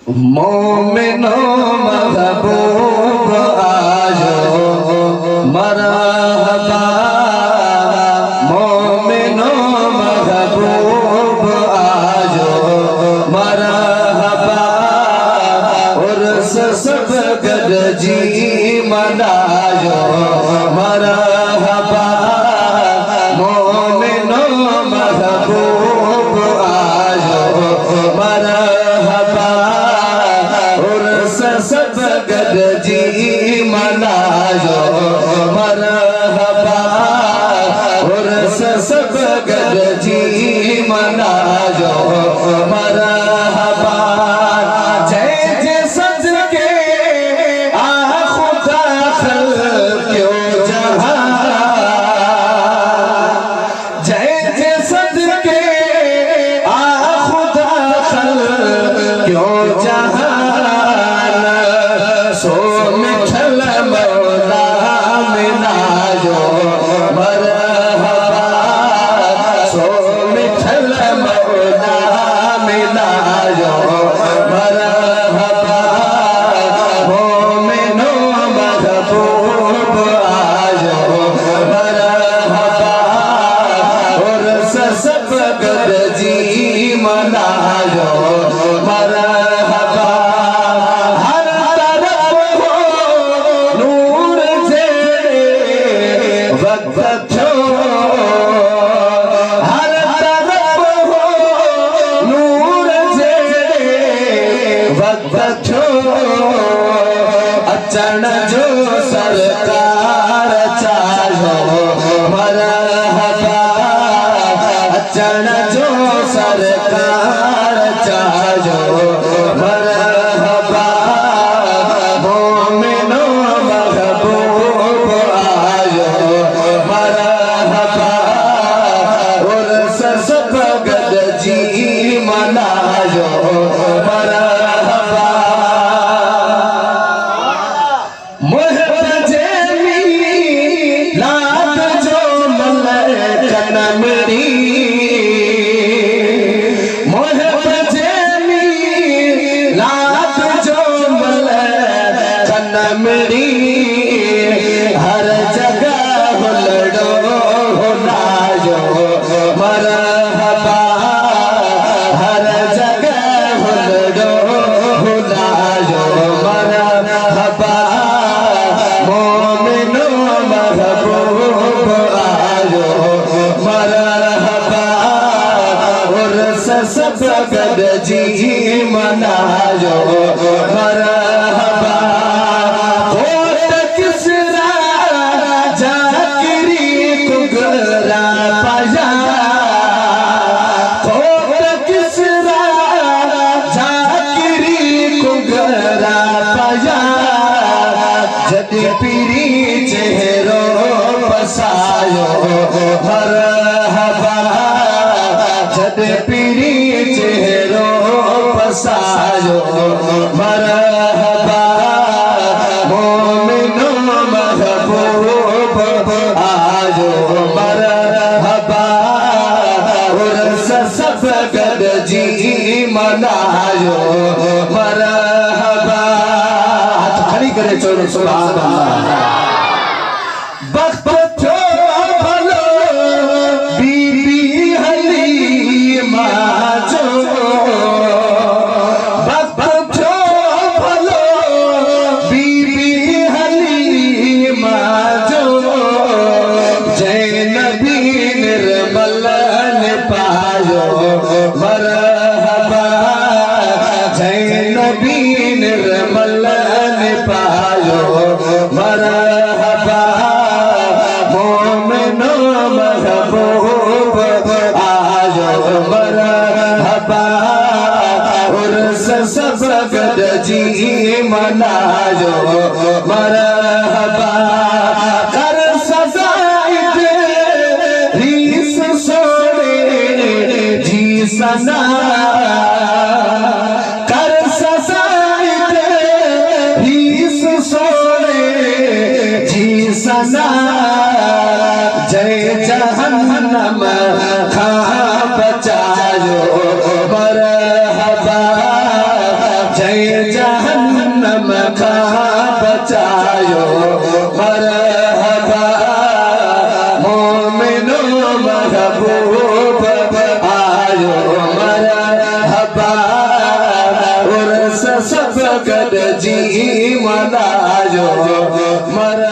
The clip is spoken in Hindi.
मोमिनो महबूब आजो मरहबा, मोमिनो महबूब आजो मरहबा, उर्स सब गद जी मनाजो मरहबा, मोमिनो महबूब आजो मरहबा, उर्स सब गद जी मनाजो मरहबा, उर्स सब गद जी मनाजो मरहबा। जय जय सदके आ खुदा खल्क़ो जहां, जय जय सदके आ खुदा खल्क़ो जहां, सो मिठल मौला मिनाजो मरहबा, सो मिठल मौला मिनाजो मरहबा, मोमिनो महबूब आजो मरहबा, उर्स सब गद जी मनाजो मरहबा। हर तरफ हो नूर जेड़े वक्त थो, हर तरफ हो नूर जेड़े वक्त थो, अचण जो सरकार चाहो मरहबा, अचण जो सरकार चाहो मरहबा, मोमिनो महबूब आजो मरहबा, उर्स सब गद जी मनाजो मरहबा। मुहतजमी लात जो मलकन मरी, मुहतजमी लात जो मलकन मरी, हर जगह हुलड़ो हुलाजो मरहबा, हर जगह हुलड़ो हुलाजो मरहबा, मोमिनो महबूब आजो मरहबा, उर्स सब गद जी मनाजो मरहबा। कोट किसरा जाकिरी कुगरा पाया, कोट किसरा जाकिरी कुगरा पाया, जद पीरी चेहरो बसायो मरहबा, जद पीरी चेहरो बसायो मरहबा, मोमिनो महबूब आजो मरहबा, उर्स सब गद जी मनाजो मरहबा। हाथ खड़ी करे चलो सुभान अल्लाह। वक्त थो भलो बीबी हलीमा जो, वक्त थो भलो बीबी हलीमा जो, जय नबी निर्मल ने पायो मरहबा, जय नबी निर्मल ने पायो मरहबा, मोमिनो महबूब आजो मरहबा, उर्स सब गद जी मनाजो मरहबा। कर सजाइत रीस सोने जी सना, कर सजाइत रीस सोने जी सना, जय जहन्नम खा बचायो मरहबा, जय आयो मरहबा मोमिनो महबूब आयो मरहबा उर्स सब गड जी मनायो मर